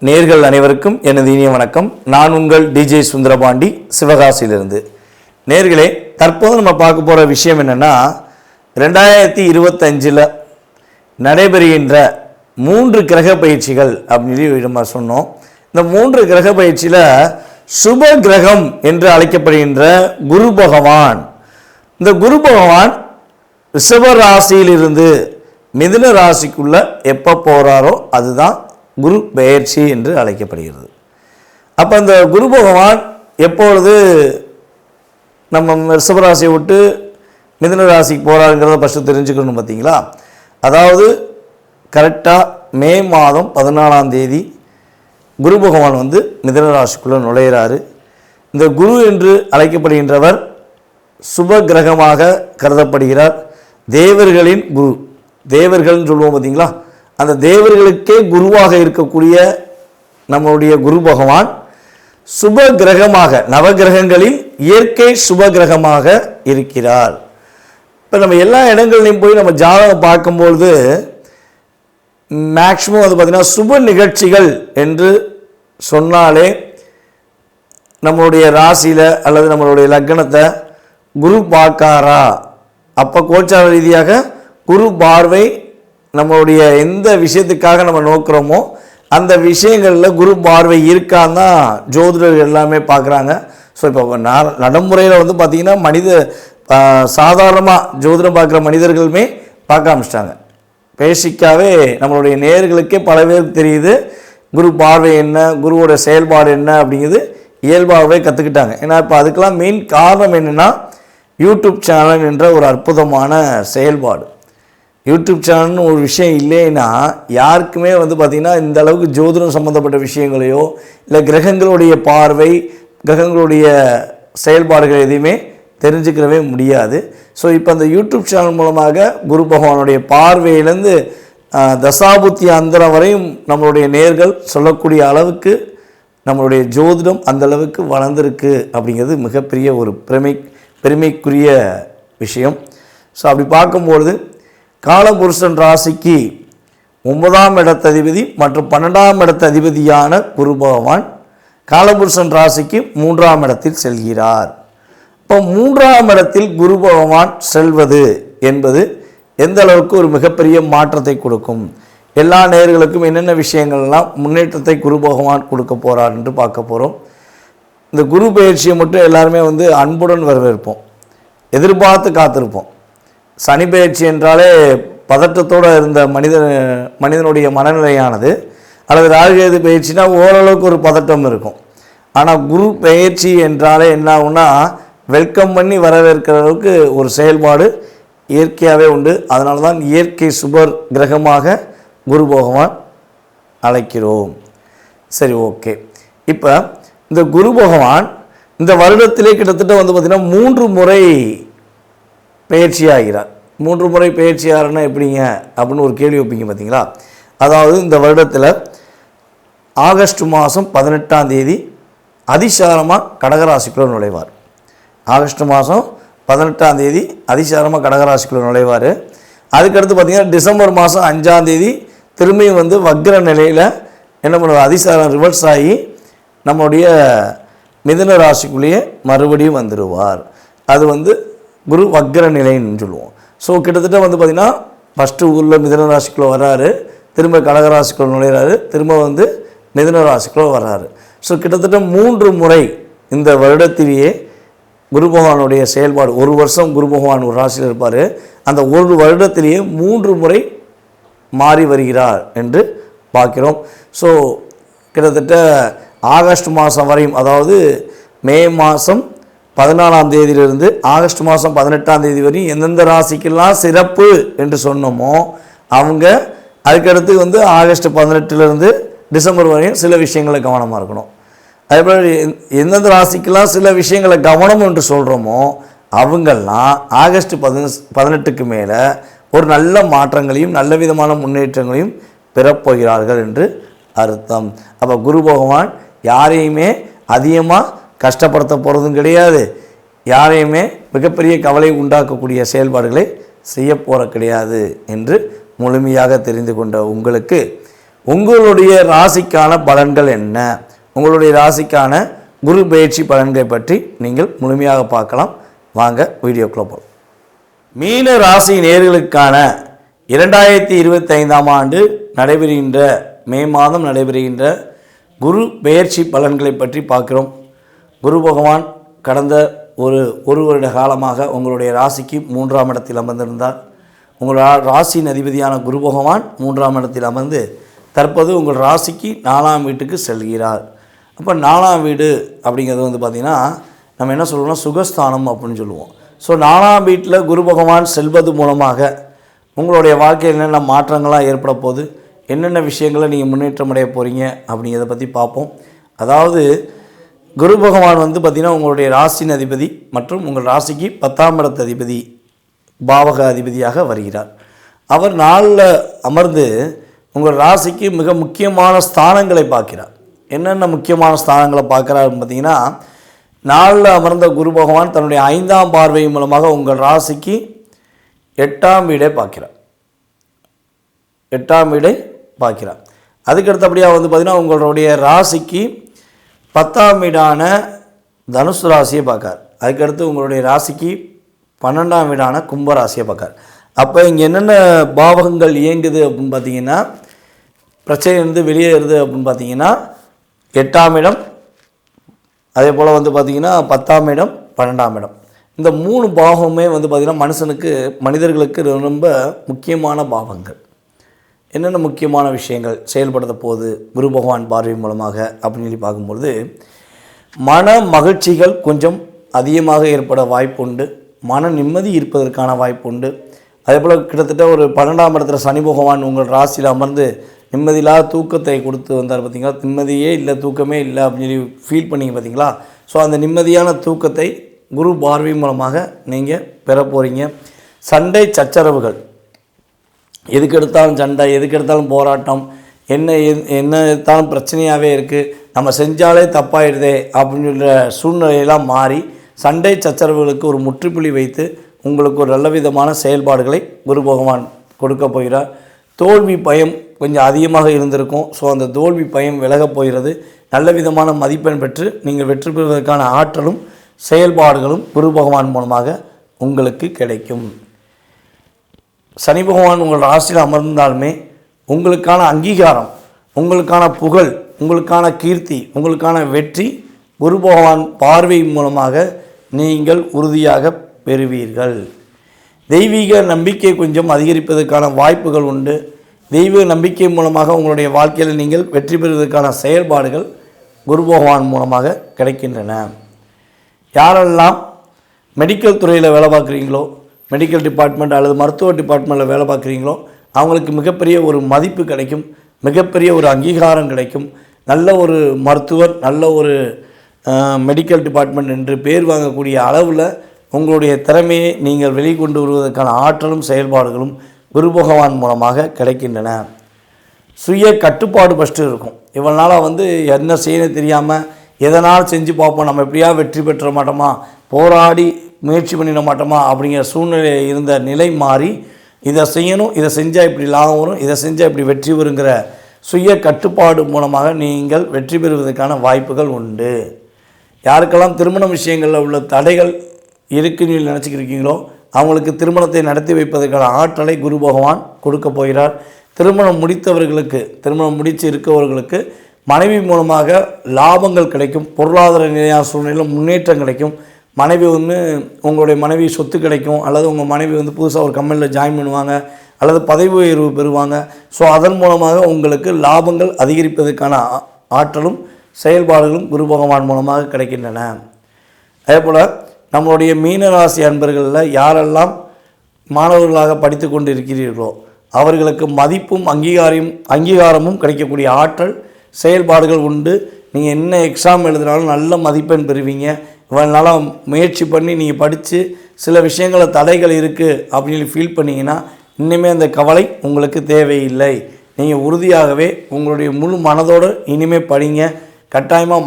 நேர்கள் அனைவருக்கும் எனது இனிய வணக்கம். நான் உங்கள் டிஜே சுந்தரபாண்டி, சிவகாசியிலிருந்து. நேர்களே, தற்போது நம்ம பார்க்க போகிற விஷயம் என்னென்னா, 2025 நடைபெறுகின்ற 3 கிரக பயிற்சிகள் அப்படின்னு நம்ம சொன்னோம். இந்த 3 கிரக பயிற்சியில் சுப கிரகம் என்று அழைக்கப்படுகின்ற குரு பகவான், இந்த குரு பகவான் ரிஷப ராசியிலிருந்து மிதுன ராசிக்குள்ள எப்போ போகிறாரோ அதுதான் குரு பெயர்ச்சி என்று அழைக்கப்படுகிறது. அப்போ இந்த குரு பகவான் எப்பொழுது நம்ம ரிஷபராசியை விட்டு மிதுன ராசிக்கு போகிறாருங்கிறத ஃபஸ்ட்டு தெரிஞ்சுக்கணும். பார்த்தீங்களா, அதாவது கரெக்டாக மே மாதம் 14ஆம் தேதி குரு பகவான் மிதுன ராசிக்குள்ளே நுழையிறாரு. இந்த குரு என்று அழைக்கப்படுகின்றவர் சுப கிரகமாக கருதப்படுகிறார். தேவர்களின் குரு, தேவர்கள்னு சொல்லுவோம் பார்த்தீங்களா, அந்த தேவர்களுக்கே குருவாக இருக்கக்கூடிய நம்மளுடைய குரு பகவான் சுப கிரகமாக, நவகிரகங்களில் இயற்கை சுப கிரகமாக இருக்கிறார். இப்போ நம்ம எல்லா இடங்கள்லையும் போய் நம்ம ஜாதகம் பார்க்கும்பொழுது மேக்சிமம் பார்த்திங்கன்னா சுப நிகழ்ச்சிகள் என்று சொன்னாலே நம்மளுடைய ராசியில் அல்லது நம்மளுடைய லக்னத்தை குரு பார்க்காரா, அப்போ கோச்சார ரீதியாக குரு பார்வை நம்மளுடைய எந்த விஷயத்துக்காக நம்ம நோக்கிறோமோ அந்த விஷயங்களில் குரு பார்வை இருக்கான்னு தான் ஜோதிடர்கள் எல்லாமே பார்க்குறாங்க. ஸோ இப்போ நடைமுறையில் பார்த்திங்கன்னா சாதாரணமாக ஜோதிடம் பார்க்குற மனிதர்களுமே பார்க்க ஆரம்பிச்சிட்டாங்க. பேசிக்காகவே நம்மளுடைய நேயர்களுக்கே பல பேருக்கு தெரியுது குரு பார்வை என்ன, குருவோட செயல்பாடு என்ன அப்படிங்கிறது இயல்பாகவே கற்றுக்கிட்டாங்க. ஏன்னா இப்போ அதுக்கெல்லாம் மெயின் காரணம் என்னென்னா, யூடியூப் சேனல் என்ற ஒரு அற்புதமான செயல்பாடு. யூடியூப் சேனல்னு ஒரு விஷயம் இல்லைன்னா யாருக்குமே பார்த்திங்கன்னா இந்த அளவுக்கு ஜோதிடம் சம்மந்தப்பட்ட விஷயங்களையோ இல்லை கிரகங்களுடைய பார்வை, கிரகங்களுடைய செயல்பாடுகள் எதையுமே தெரிஞ்சுக்கிறவே முடியாது. ஸோ இப்போ அந்த யூடியூப் சேனல் மூலமாக குரு பகவானுடைய பார்வையிலேருந்து தசாபுத்தி அந்தரம் வரையும் நம்மளுடைய நேர்கள் சொல்லக்கூடிய அளவுக்கு நம்மளுடைய ஜோதிடம் அந்தளவுக்கு வளர்ந்துருக்கு அப்படிங்கிறது மிகப்பெரிய ஒரு பெருமைக்குரிய விஷயம். ஸோ அப்படி பார்க்கும்பொழுது காலபுருஷன் ராசிக்கு 9ஆம் இடத்ததிபதி மற்றும் 12ஆம் இடத்ததிபதியான குரு பகவான் காலபுருஷன் ராசிக்கு 3ஆம் இடத்தில் செல்கிறார். இப்போ 3ஆம் இடத்தில் குரு பகவான் செல்வது என்பது எந்த அளவுக்கு ஒரு மிகப்பெரிய மாற்றத்தை கொடுக்கும், எல்லா நேயர்களுக்கும் என்னென்ன விஷயங்கள்லாம் முன்னேற்றத்தை குரு பகவான் கொடுக்க போகிறார் என்று பார்க்க போகிறோம். இந்த குரு பயிற்சியை மட்டும் எல்லாருமே அன்புடன் வரவேற்போம், எதிர்பார்த்து காத்திருப்போம். சனி பயிற்சி என்றாலே பதற்றத்தோடு இருந்த மனிதனுடைய மனநிலையானது, அல்லது ராகுகேது பயிற்சினா ஓரளவுக்கு ஒரு பதட்டம் இருக்கும். ஆனால் குரு பயிற்சி என்றாலே என்ன ஆகும்னா, வெல்கம் பண்ணி வரவேற்கிற அளவுக்கு ஒரு செயல்பாடு இயற்கையாகவே உண்டு. அதனால தான் இயற்கை சுபர் கிரகமாக குரு பகவான் அழைக்கிறோம். சரி, ஓகே. இப்போ இந்த குரு பகவான் இந்த வருடத்திலே கிட்டத்தட்ட பார்த்திங்கன்னா 3 முறை பயிற்சி ஆகிறார். 3 முறை பயிற்சி ஆகிறன்னா எப்படிங்க அப்படின்னு ஒரு கேள்வி வைப்பீங்க பார்த்தீங்களா. அதாவது இந்த வருடத்தில் ஆகஸ்ட் மாதம் 18ஆம் தேதி அதிசாரமாக கடகராசிக்குள்ளே நுழைவார். ஆகஸ்ட் மாதம் 18ஆம் தேதி அதிசாரமாக கடகராசிக்குள்ளே நுழைவார். அதுக்கடுத்து பார்த்திங்கன்னா டிசம்பர் மாதம் 5ஆம் தேதி திரும்பியும் வக்ர நிலையில் என்ன பண்ணுவார், அதிசாரம் ரிவர்ஸ் ஆகி நம்முடைய மிதுன ராசிக்குள்ளேயே மறுபடியும் வந்துடுவார். அது குரு வக்ர நிலைன்னு சொல்லுவோம். ஸோ கிட்டத்தட்ட பார்த்திங்கன்னா ஃபஸ்ட்டு ஊரில் மிதுன ராசிக்குள்ளே வர்றாரு, திரும்ப கடகராசிக்குள்ளே நுழையிறாரு, திரும்ப மிதுன ராசிக்குள்ளே வர்றாரு. ஸோ கிட்டத்தட்ட 3 முறை இந்த வருடத்திலேயே குரு பகவானுடைய செயல்பாடு, ஒரு வருஷம் குரு பகவான் ஒரு ராசியில் இருப்பார், அந்த ஒரு வருடத்திலேயே 3 முறை மாறி வருகிறார் என்று பார்க்கிறோம். ஸோ கிட்டத்தட்ட ஆகஸ்ட் மாதம் வரையும், அதாவது மே மாதம் 14ஆம் தேதியிலிருந்து ஆகஸ்ட் மாதம் 18ஆம் தேதி வரையும் எந்தெந்த ராசிக்கெல்லாம் சிறப்பு என்று சொன்னோமோ அவங்க அதுக்கடுத்து ஆகஸ்ட் 18லேருந்து டிசம்பர் வரையும் சில விஷயங்களை கவனமாக இருக்கணும். அதேபோல் எந்தெந்த ராசிக்கெல்லாம் சில விஷயங்களை கவனம் என்று சொல்கிறோமோ அவங்கெல்லாம் ஆகஸ்ட் 18க்கு மேலே ஒரு நல்ல மாற்றங்களையும் நல்ல விதமான முன்னேற்றங்களையும் பெறப்போகிறார்கள் என்று அர்த்தம். அப்போ குரு பகவான் யாரையுமே அதிகமாக கஷ்டப்படுத்த போகிறதும் கிடையாது, யாரையுமே மிகப்பெரிய கவலை உண்டாக்கக்கூடிய செயல்பாடுகளை செய்ய போகிற கிடையாது என்று முழுமையாக தெரிந்து கொண்ட உங்களுக்கு உங்களுடைய ராசிக்கான பலன்கள் என்ன, உங்களுடைய ராசிக்கான குரு பயிற்சி பலன்களை பற்றி நீங்கள் முழுமையாக பார்க்கலாம். வாங்க வீடியோக்குள்ள போகலாம். மீன ராசி நேயர்களுக்கான 2025ஆம் ஆண்டு நடைபெறுகின்ற மே மாதம் நடைபெறுகின்ற குரு பெயர்ச்சி பலன்களை பற்றி பார்க்கிறோம். குரு பகவான் கடந்த ஒரு வருட காலமாக உங்களுடைய ராசிக்கு 3ஆம் இடத்தில் அமர்ந்திருந்தார். உங்கள் ராசியின் அதிபதியான குரு பகவான் 3ஆம் இடத்தில் அமர்ந்து தற்போது உங்கள் ராசிக்கு 4ஆம் வீட்டுக்கு செல்கிறார். அப்போ 4ஆம் வீடு அப்படிங்கிறது பார்த்திங்கன்னா நம்ம என்ன சொல்லுவோம்னா சுகஸ்தானம் அப்படின்னு சொல்லுவோம். ஸோ 4ஆம் வீட்டில் குரு பகவான் செல்வது மூலமாக உங்களுடைய வாழ்க்கையில் என்னென்ன மாற்றங்கள்லாம் ஏற்பட போகுது, என்னென்ன விஷயங்களை நீங்கள் முன்னேற்றம் அடைய போகிறீங்க அப்படிங்கிறத பற்றி பார்ப்போம். அதாவது குரு பகவான் பார்த்திங்கன்னா உங்களுடைய ராசியின் அதிபதி மற்றும் உங்கள் ராசிக்கு 10ஆம் இடத்து அதிபதி பாவக அதிபதியாக வருகிறார். அவர் 4ல் அமர்ந்து உங்கள் ராசிக்கு மிக முக்கியமான ஸ்தானங்களை பார்க்கிறார். என்னென்ன முக்கியமான ஸ்தானங்களை பார்க்குறாருன்னு பார்த்தீங்கன்னா 4ல் அமர்ந்த குரு பகவான் தன்னுடைய 5ஆம் பார்வை மூலமாக உங்கள் ராசிக்கு 8ஆம் வீடை பார்க்கிறார். 8ஆம் வீடை பார்க்கிறார். அதுக்கடுத்தபடியாக பார்த்திங்கன்னா உங்களுடைய ராசிக்கு 10ஆம் வீடான தனுசு ராசியை பார்க்கார். அதுக்கடுத்து உங்களுடைய ராசிக்கு 12ஆம் வீடான கும்ப ராசியை பார்க்கார். அப்போ இங்கே என்னென்ன பாவகங்கள் இயங்குது அப்படின்னு பார்த்தீங்கன்னா பிரச்சனையிலிருந்து வெளியேறுது அப்படின்னு பார்த்தீங்கன்னா 8ஆம் இடம், அதே போல் பார்த்திங்கன்னா 10ஆம் இடம், 12ஆம் இடம். இந்த 3 பாவமே பார்த்திங்கன்னா மனிதர்களுக்கு ரொம்ப முக்கியமான பாவங்கள். என்னென்ன முக்கியமான விஷயங்கள் செயல்படுத்த போது குரு பகவான் பார்வை மூலமாக அப்படின்னு சொல்லி பார்க்கும்பொழுது மன மகிழ்ச்சிகள் கொஞ்சம் அதிகமாக ஏற்பட வாய்ப்புண்டு, மன நிம்மதி இருப்பதற்கான வாய்ப்புண்டு. அதே போல் கிட்டத்தட்ட ஒரு 12ஆம் இடத்துல சனி பகவான் உங்கள் ராசியில் அமர்ந்து நிம்மதியில்லாத தூக்கத்தை கொடுத்து வந்தார் பார்த்தீங்களா. நிம்மதியே இல்லை, தூக்கமே இல்லை அப்படின்னு சொல்லி ஃபீல் பண்ணிங்க பார்த்தீங்களா. ஸோ அந்த நிம்மதியான தூக்கத்தை குரு பார்வை மூலமாக நீங்கள் பெற போகிறீங்க. சண்டை சச்சரவுகள், எதுக்கு எடுத்தாலும் சண்டை, எதுக்கு எடுத்தாலும் போராட்டம், என்ன எடுத்தாலும் பிரச்சனையாகவே இருக்குது, நம்ம செஞ்சாலே தப்பாயிடுதே அப்படின்ற சூழ்நிலையெல்லாம் மாறி சண்டை சச்சரவுகளுக்கு ஒரு முற்றுப்புள்ளி வைத்து உங்களுக்கு ஒரு நல்ல விதமான செயல்பாடுகளை குரு பகவான் கொடுக்க போகிறார். தோல்வி பயம் கொஞ்சம் அதிகமாக இருந்திருக்கும். ஸோ அந்த தோல்வி பயம் விலகப் போகிறது. நல்ல விதமான மதிப்பெண் பெற்று நீங்கள் வெற்றி பெறுவதற்கான ஆற்றலும் செயல்பாடுகளும் குரு பகவான் மூலமாக உங்களுக்கு கிடைக்கும். சனி பகவான் உங்கள் ராசியில் அமர்ந்தாலுமே உங்களுக்கான அங்கீகாரம், உங்களுக்கான புகழ், உங்களுக்கான கீர்த்தி, உங்களுக்கான வெற்றி குரு பகவான் பார்வை மூலமாக நீங்கள் உறுதியாக பெறுவீர்கள். தெய்வீக நம்பிக்கை கொஞ்சம் அதிகரிப்பதற்கான வாய்ப்புகள் உண்டு. தெய்வீக நம்பிக்கை மூலமாக உங்களுடைய வாழ்க்கையில் நீங்கள் வெற்றி பெறுவதற்கான செயல்பாடுகள் குரு பகவான் மூலமாக கிடைக்கின்றன. யாரெல்லாம் மெடிக்கல் துறையில் வேலை பார்க்குறீங்களோ, மெடிக்கல் டிபார்ட்மெண்ட் அல்லது மருத்துவ டிபார்ட்மெண்ட்டில் வேலை பார்க்குறீங்களோ அவங்களுக்கு மிகப்பெரிய ஒரு மதிப்பு கிடைக்கும், மிகப்பெரிய ஒரு அங்கீகாரம் கிடைக்கும். நல்ல ஒரு மருத்துவர், நல்ல ஒரு மெடிக்கல் டிபார்ட்மெண்ட் என்று பேர் வாங்கக்கூடிய அளவில் உங்களுடைய திறமையை நீங்கள் வெளிக்கொண்டு வருவதற்கான ஆற்றலும் செயல்பாடுகளும் குரு பகவான் மூலமாக கிடைக்கின்றன. சுய கட்டுப்பாடு ஃபஸ்ட்டு இருக்கும். இவ்வளோ நாளாக என்ன செய்யணும் தெரியாமல் எதனால் செஞ்சு பார்ப்போம், நம்ம எப்படியா வெற்றி பெற்ற மாட்டோமா, போராடி முயற்சி பண்ணிட மாட்டோமா அப்படிங்கிற சூழ்நிலை இருந்த நிலை மாறி இதை செய்யணும், இதை செஞ்சால் இப்படி லாபம் வரும், இதை செஞ்சால் இப்படி வெற்றி வருங்கிற சுய கட்டுப்பாடு மூலமாக நீங்கள் வெற்றி பெறுவதற்கான வாய்ப்புகள் உண்டு. யாருக்கெல்லாம் திருமண விஷயங்களில் உள்ள தடைகள் இருக்குன்னு நினச்சிக்கிருக்கீங்களோ அவங்களுக்கு திருமணத்தை நடத்தி வைப்பதற்கான ஆற்றலை குரு பகவான் கொடுக்க போகிறார். திருமணம் முடித்தவர்களுக்கு, திருமணம் முடித்து இருக்கவர்களுக்கு மனைவி மூலமாக லாபங்கள் கிடைக்கும். பொருளாதார நிலையான சூழ்நிலையில் முன்னேற்றம் கிடைக்கும். மனைவி உங்களுடைய மனைவி சொத்து கிடைக்கும், அல்லது உங்கள் மனைவி புதுசாக ஒரு கம்பெனியில் ஜாயின் பண்ணுவாங்க, அல்லது பதவி உயர்வு பெறுவாங்க. ஸோ அதன் மூலமாக உங்களுக்கு லாபங்கள் அதிகரிப்பதற்கான ஆற்றலும் செயல்பாடுகளும் குரு பகவான் மூலமாக கிடைக்கின்றன. அதே போல் நம்மளுடைய மீனராசி அன்பர்களில் யாரெல்லாம் மாணவர்களாக படித்து கொண்டு இருக்கிறீர்களோ அவர்களுக்கு மதிப்பும் அங்கீகாரமும் கிடைக்கக்கூடிய ஆற்றல் செயல்பாடுகள் உண்டு. நீங்கள் என்ன எக்ஸாம் எழுதினாலும் நல்ல மதிப்பெண் பெறுவீங்க. இவனால முயற்சி பண்ணி நீங்கள் படித்து சில விஷயங்களில் தடைகள் இருக்குது அப்படின்னு ஃபீல் பண்ணிங்கன்னா இனிமேல் அந்த கவலை உங்களுக்கு தேவையில்லை. நீங்கள் உறுதியாகவே உங்களுடைய முழு மனதோடு இனிமேல் படிங்க. கட்டாயமாக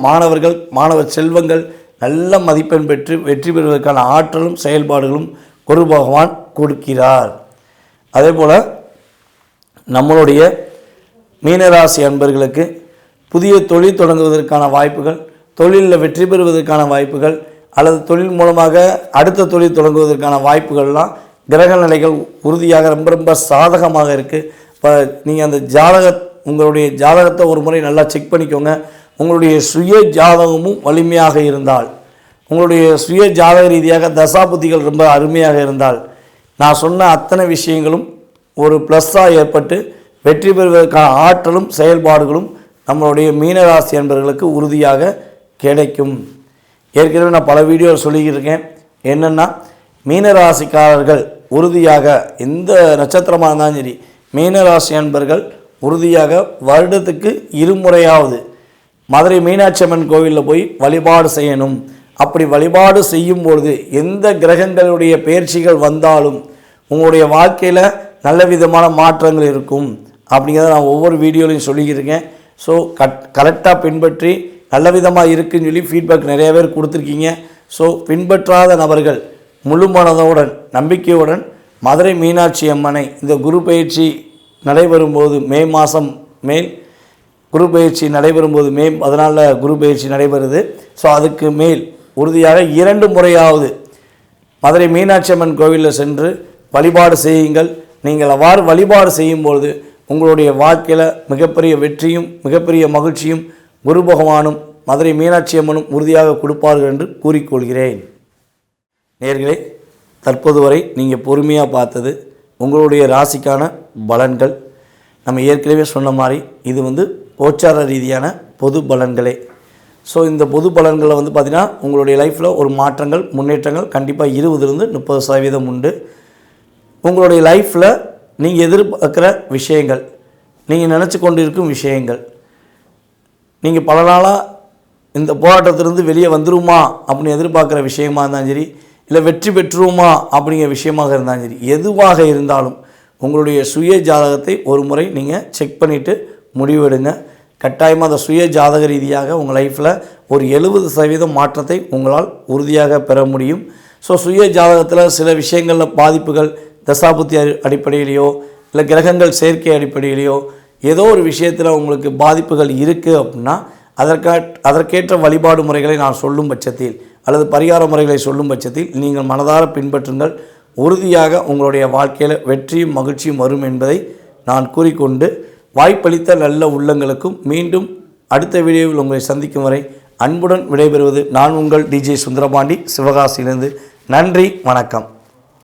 மாணவ செல்வங்கள் நல்ல மதிப்பெண் பெற்று வெற்றி பெறுவதற்கான ஆற்றலும் செயல்பாடுகளும் குரு பகவான் கொடுக்கிறார். அதே போல் நம்மளுடைய மீனராசி அன்பர்களுக்கு புதிய தொழில் தொடங்குவதற்கான வாய்ப்புகள், தொழிலில் வெற்றி பெறுவதற்கான வாய்ப்புகள் அல்லது தொழில் மூலமாக அடுத்த தொழில் தொடங்குவதற்கான வாய்ப்புகள்லாம் கிரக நிலைகள் உறுதியாக ரொம்ப ரொம்ப சாதகமாக இருக்குது. இப்போ நீங்கள் அந்த உங்களுடைய ஜாதகத்தை ஒரு முறை நல்லா செக் பண்ணிக்கோங்க. உங்களுடைய சுய ஜாதகமும் வலிமையாக இருந்தால், உங்களுடைய சுய ஜாதக ரீதியாக தசாபுத்திகள் ரொம்ப அருமையாக இருந்தால், நான் சொன்ன அத்தனை விஷயங்களும் ஒரு ப்ளஸ்ஸாக ஏற்பட்டு வெற்றி பெறுவதற்கான ஆற்றலும் செயல்பாடுகளும் நம்மளுடைய மீனராசி என்பவர்களுக்கு உறுதியாக கிடைக்கும். ஏற்கனவே நான் பல வீடியோவில் சொல்லியிருக்கேன். என்னென்னா, மீனராசிக்காரர்கள் உறுதியாக எந்த நட்சத்திரமாக இருந்தாலும் சரி, மீனராசி என்பர்கள் உறுதியாக வருடத்துக்கு இருமுறையாவது மதுரை மீனாட்சி அம்மன் கோவிலில் போய் வழிபாடு செய்யணும். அப்படி வழிபாடு செய்யும் பொழுது எந்த கிரகங்களுடைய பயிற்சிகள் வந்தாலும் உங்களுடைய வாழ்க்கையில் நல்ல விதமான மாற்றங்கள் இருக்கும் அப்படிங்கிறத நான் ஒவ்வொரு வீடியோலையும் சொல்லியிருக்கேன். ஸோ கரெக்டாக பின்பற்றி நல்ல விதமாக இருக்குன்னு சொல்லி ஃபீட்பேக் நிறைய பேர் கொடுத்துருக்கீங்க. ஸோ பின்பற்றாத நபர்கள் முழு மனதுடன் நம்பிக்கையுடன் மதுரை மீனாட்சி அம்மனை இந்த குரு பயிற்சி நடைபெறும்போது மே மாதம் மேல் குரு பயிற்சி நடைபெறும்போது மே 14 குரு பயிற்சி நடைபெறுது. ஸோ அதுக்கு மேல் உறுதியாக 2 முறையாவது மதுரை மீனாட்சி அம்மன் கோவிலில் சென்று வழிபாடு செய்யுங்கள். நீங்கள் அவ்வாறு வழிபாடு செய்யும்பொழுது உங்களுடைய வாழ்க்கையில் மிகப்பெரிய வெற்றியும் மிகப்பெரிய மகிழ்ச்சியும் குரு பகவானும் மதுரை மீனாட்சி அம்மனும் உறுதியாக கொடுப்பார்கள் என்று கூறிக்கொள்கிறேன். நேயர்களே, தற்போது வரை நீங்கள் பொறுமையாக பார்த்தது உங்களுடைய ராசிக்கான பலன்கள். நம்ம ஏற்கனவே சொன்ன மாதிரி இது கோச்சார ரீதியான பொது பலன்களே. ஸோ இந்த பொது பலன்களில் பார்த்திங்கன்னா உங்களுடைய லைஃப்பில் ஒரு மாற்றங்கள் முன்னேற்றங்கள் கண்டிப்பாக 20-30% உண்டு. உங்களுடைய லைஃப்பில் நீங்கள் எதிர்பார்க்குற விஷயங்கள், நீங்கள் நினச்சி கொண்டு இருக்கும் விஷயங்கள், நீங்கள் பல நாளாக இந்த போராட்டத்திலிருந்து வெளியே வந்துருமா அப்படின்னு எதிர்பார்க்குற விஷயமாக இருந்தாலும் சரி, இல்லை வெற்றி பெற்றுருமா அப்படிங்கிற விஷயமாக இருந்தாலும் சரி, எதுவாக இருந்தாலும் உங்களுடைய சுய ஜாதகத்தை ஒரு முறை நீங்கள் செக் பண்ணிவிட்டு முடிவெடுங்க. கட்டாயமாக அந்த சுய ஜாதக ரீதியாக உங்கள் லைஃப்பில் ஒரு 70% மாற்றத்தை உங்களால் உறுதியாக பெற முடியும். ஸோ சுய ஜாதகத்தில் சில விஷயங்களில் பாதிப்புகள் தசாபுத்தி அடிப்படையிலையோ இல்லை கிரகங்கள் சேர்க்கை அடிப்படையிலையோ ஏதோ ஒரு விஷயத்தில் உங்களுக்கு பாதிப்புகள் இருக்குது அப்படின்னா அதற்கேற்ற வழிபாடு முறைகளை நான் சொல்லும் பட்சத்தில் அல்லது பரிகார முறைகளை சொல்லும் பட்சத்தில் நீங்கள் மனதார பின்பற்றுங்கள். உறுதியாக உங்களுடைய வாழ்க்கையில் வெற்றியும் மகிழ்ச்சியும் வரும் என்பதை நான் கூறிக்கொண்டு, வாய்ப்பளித்த நல்ல உள்ளங்களுக்கும் மீண்டும் அடுத்த வீடியோவில் உங்களை சந்திக்கும் வரை அன்புடன் விடைபெறுவது நான் உங்கள் DJ சுந்தரபாண்டி, சிவகாசியிலிருந்து. நன்றி, வணக்கம்.